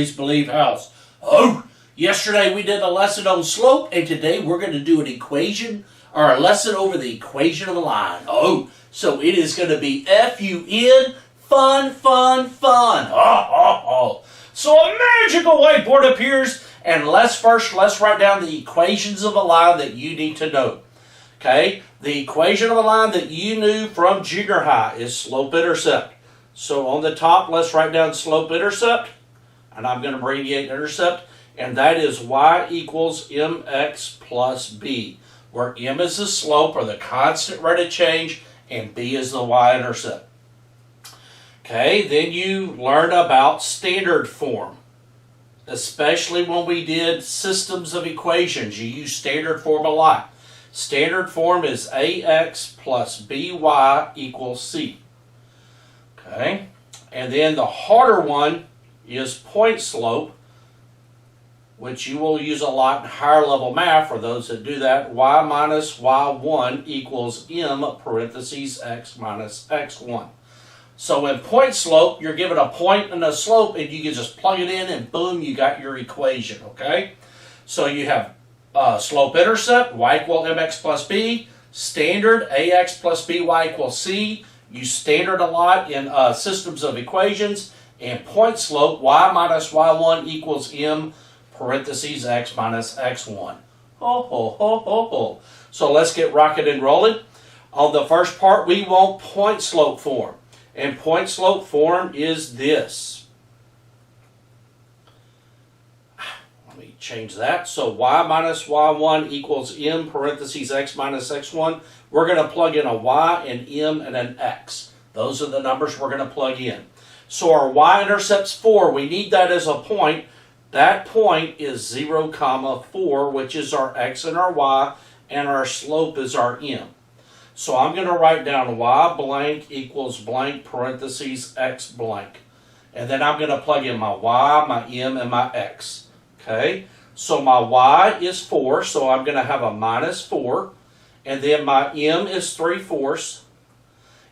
always believe house. Oh, yesterday we did a lesson on slope, and today we're going to do an equation, or a lesson over the equation of a line. Oh, so it is going to be F-U-N, fun, fun, fun. So a magical whiteboard appears, and let's write down the equations of a line that you need to know. Okay, the equation of a line that you knew from junior high is slope-intercept. So on the top, let's write down slope-intercept, and I'm going to abbreviate intercept, and that is y equals mx plus b, where m is the slope, or the constant rate of change, and b is the y-intercept. Okay, then you learn about standard form. Especially when we did systems of equations, you use standard form a lot. Standard form is ax plus by equals c. Okay, and then the harder one is point slope, which you will use a lot in higher level math for those that do that. Y minus y1 equals m parentheses x minus x1. So in point slope, you're given a point and a slope, and you can just plug it in, and boom, you got your equation, okay? So you have slope-intercept, y equals mx plus b, standard, ax plus by equals c. You standard a lot in systems of equations, and point slope, y minus y1 equals m parentheses x minus x1. So let's get rocking and rolling. On the first part, we want point slope form. And point slope form is this. Let me change that. So y minus y1 equals m parentheses x minus x1. We're going to plug in a y, an m, and an x. Those are the numbers we're going to plug in. So our y-intercept's 4. We need that as a point. That point is 0, 4, which is our x and our y, and our slope is our m. So I'm going to write down y blank equals blank parentheses x blank. And then I'm going to plug in my y, my m, and my x. Okay? So my y is 4, so I'm going to have a minus 4. And then my m is 3/4.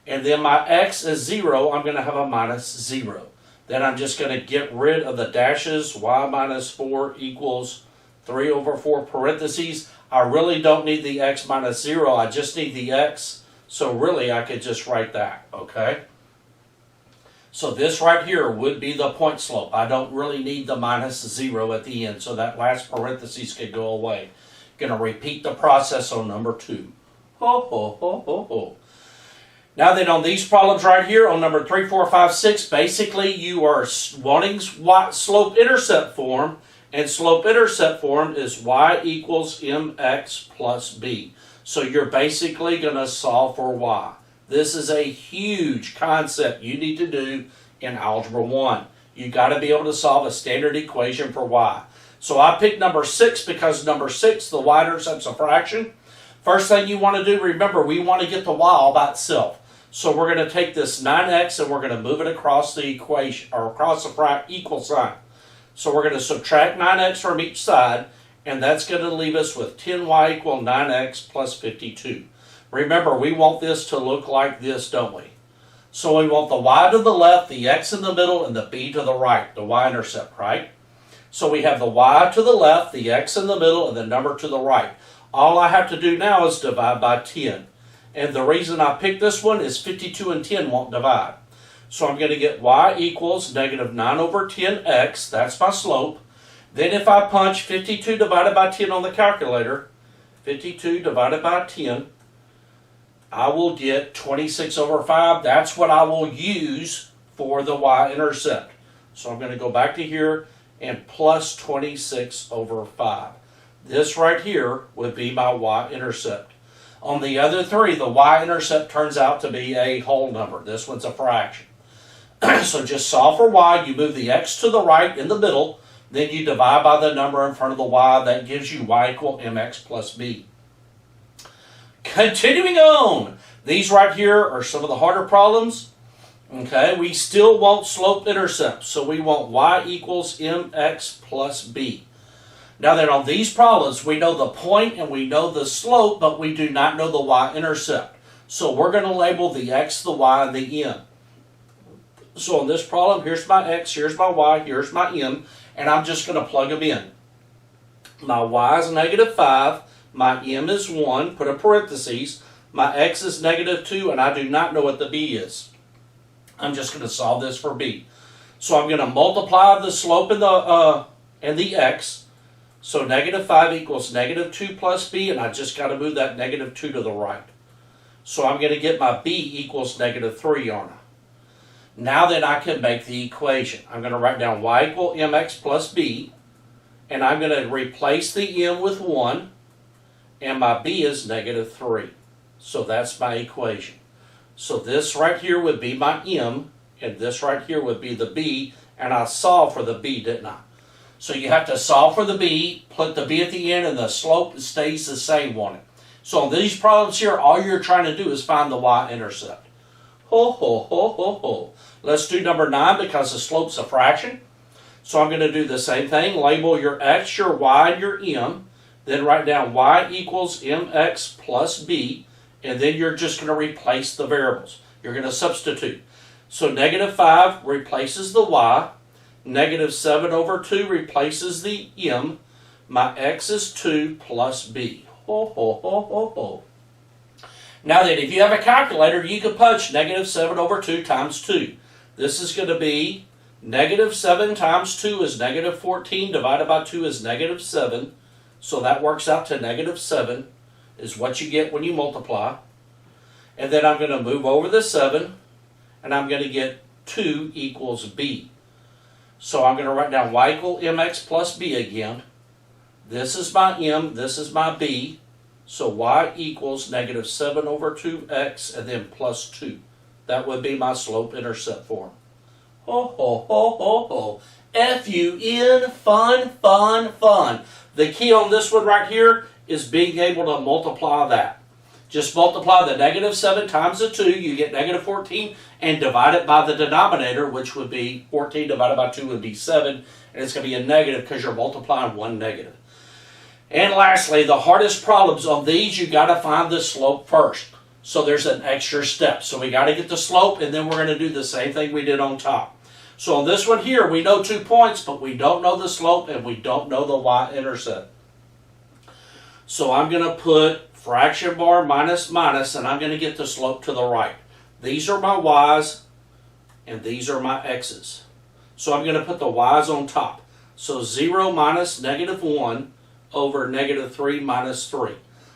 And then my x is 0, I'm going to have a minus 0. Then I'm just going to get rid of the dashes. Y minus 4 equals 3/4 parentheses. I really don't need the x minus 0. I just need the x. So really, I could just write that, okay? So this right here would be the point slope. I don't really need the minus 0 at the end, so that last parentheses could go away. Going to repeat the process on number 2. Now then, on these problems right here, on number 3, 4, 5, 6, basically you are wanting slope-intercept form, and slope-intercept form is y equals mx plus b. So you're basically going to solve for y. This is a huge concept you need to do in Algebra 1. You've got to be able to solve a standard equation for y. So I picked number 6 because number 6, the y-intercept's a fraction. First thing you want to do, remember, we want to get the y all by itself. So we're going to take this 9x and we're going to move it across the equation, or across the equal sign. So we're going to subtract 9x from each side, and that's going to leave us with 10y equal 9x plus 52. Remember, we want this to look like this, don't we? So we want the y to the left, the x in the middle, and the b to the right, the y-intercept, right? So we have the y to the left, the x in the middle, and the number to the right. All I have to do now is divide by 10. And the reason I picked this one is 52 and 10 won't divide. So I'm going to get y equals negative 9/10x. That's my slope. Then if I punch 52 divided by 10 on the calculator, 52 divided by 10, I will get 26/5. That's what I will use for the y-intercept. So I'm going to go back to here and plus 26/5. This right here would be my y-intercept. On the other three, the y-intercept turns out to be a whole number. This one's a fraction. So just solve for y. You move the x to the right in the middle. Then you divide by the number in front of the y. That gives you y equal mx plus b. Continuing on. These right here are some of the harder problems. Okay, we still want slope-intercept. So we want y equals mx plus b. Now then, on these problems, we know the point and we know the slope, but we do not know the y-intercept. So we're going to label the x, the y, and the m. So on this problem, here's my x, here's my y, here's my m, and I'm just going to plug them in. My y is negative 5, my m is 1, put a parentheses, my x is negative 2, and I do not know what the b is. I'm just going to solve this for b. So I'm going to multiply the slope and the x. So negative 5 equals negative 2 plus b, and I just got to move that negative 2 to the right. So I'm going to get my b equals negative 3, aren't I? Now then I can make the equation. I'm going to write down y equal mx plus b, and I'm going to replace the m with 1, and my b is negative 3. So that's my equation. So this right here would be my m, and this right here would be the b, and I solved for the b, didn't I? So you have to solve for the b, put the b at the end, and the slope stays the same on it. So on these problems here, all you're trying to do is find the y-intercept. Ho, ho, ho, ho, ho. Let's do number 9 because the slope's a fraction. So I'm going to do the same thing. Label your x, your y, and your m. Then write down y equals mx plus b. And then you're just going to replace the variables. You're going to substitute. So negative 5 replaces the y. Negative 7 over 2 replaces the m. My x is 2 plus b. Ho, ho, ho, ho, ho. Now then, if you have a calculator, you can punch negative 7 over 2 times 2. This is going to be negative 7 times 2 is negative 14, divided by 2 is negative 7. So that works out to negative 7 is what you get when you multiply. And then I'm going to move over the 7, and I'm going to get 2 equals b. So I'm going to write down y equal mx plus b again. This is my m, this is my b. So y equals negative 7 over 2x and then plus 2. That would be my slope-intercept form. Ho, ho, ho, ho, ho. F-U-N, fun, fun, fun. The key on this one right here is being able to multiply that. Just multiply the negative 7 times the 2, you get negative 14, and divide it by the denominator, which would be 14 divided by 2 would be 7, and it's going to be a negative because you're multiplying one negative. And lastly, the hardest problems on these, you got to find the slope first. So there's an extra step. So we got to get the slope, and then we're going to do the same thing we did on top. So on this one here, we know 2 points, but we don't know the slope, and we don't know the y-intercept. So I'm going to put fraction bar minus minus, and I'm going to get the slope to the right. These are my y's, and these are my x's. So I'm going to put the y's on top. So 0 minus negative 1 over negative 3 minus 3.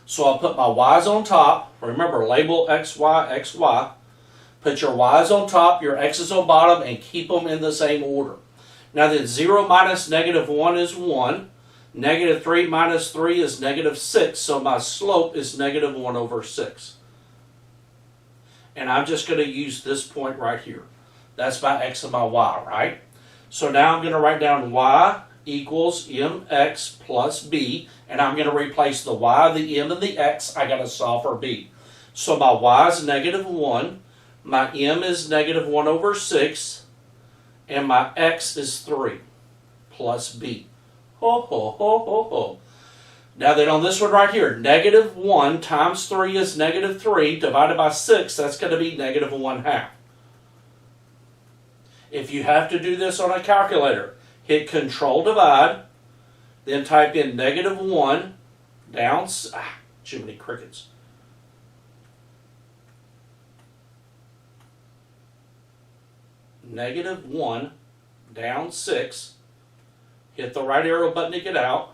So I'll put my y's on top. Remember, label x, y, x, y. Put your y's on top, your x's on bottom, and keep them in the same order. Now then, 0 minus negative 1 is 1. Negative 3 minus 3 is negative 6, so my slope is negative 1 over 6. And I'm just going to use this point right here. That's my x and my y, right? So now I'm going to write down y equals mx plus b, and I'm going to replace the y, the m, and the x. I got to solve for b. So my y is negative 1, my m is negative 1 over 6, and my x is 3 plus b. Ho, ho, ho, ho, ho. Now then on this one right here, negative 1 times 3 is negative 3, divided by 6, that's going to be negative 1/2. If you have to do this on a calculator, hit Control Divide, then type in negative 1 down, too many crickets. Negative 1 down 6, hit the right arrow button to get out,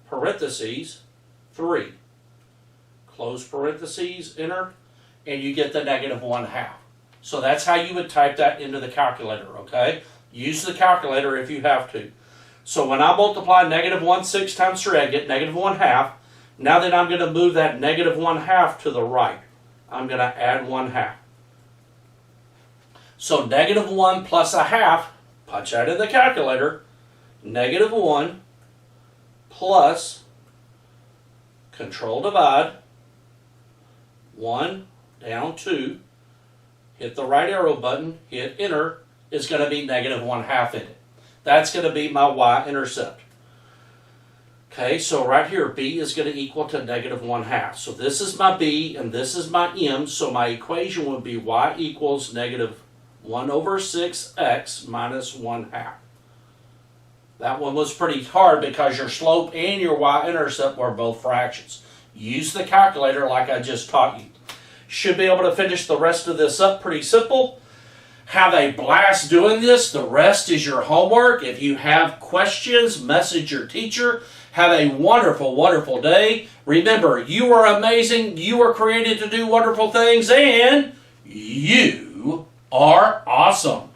parentheses, 3. Close parentheses, enter, and you get the negative 1/2. So that's how you would type that into the calculator, okay? Use the calculator if you have to. So when I multiply negative 1/6 times 3, I get negative 1/2. Now then I'm going to move that negative 1/2 to the right. I'm going to add 1/2. So negative 1 plus 1/2, punch out in the calculator, negative 1 plus, Control Divide, 1 down 2, hit the right arrow button, hit enter, is going to be negative 1/2 in it. That's going to be my y-intercept. Okay, so right here, b is going to equal to negative 1/2. So this is my b and this is my m, so my equation would be y equals negative 1 over 6x minus 1/2. That one was pretty hard because your slope and your y-intercept were both fractions. Use the calculator like I just taught you. Should be able to finish the rest of this up pretty simple. Have a blast doing this. The rest is your homework. If you have questions, message your teacher. Have a wonderful, wonderful day. Remember, you are amazing. You are created to do wonderful things, and you are awesome.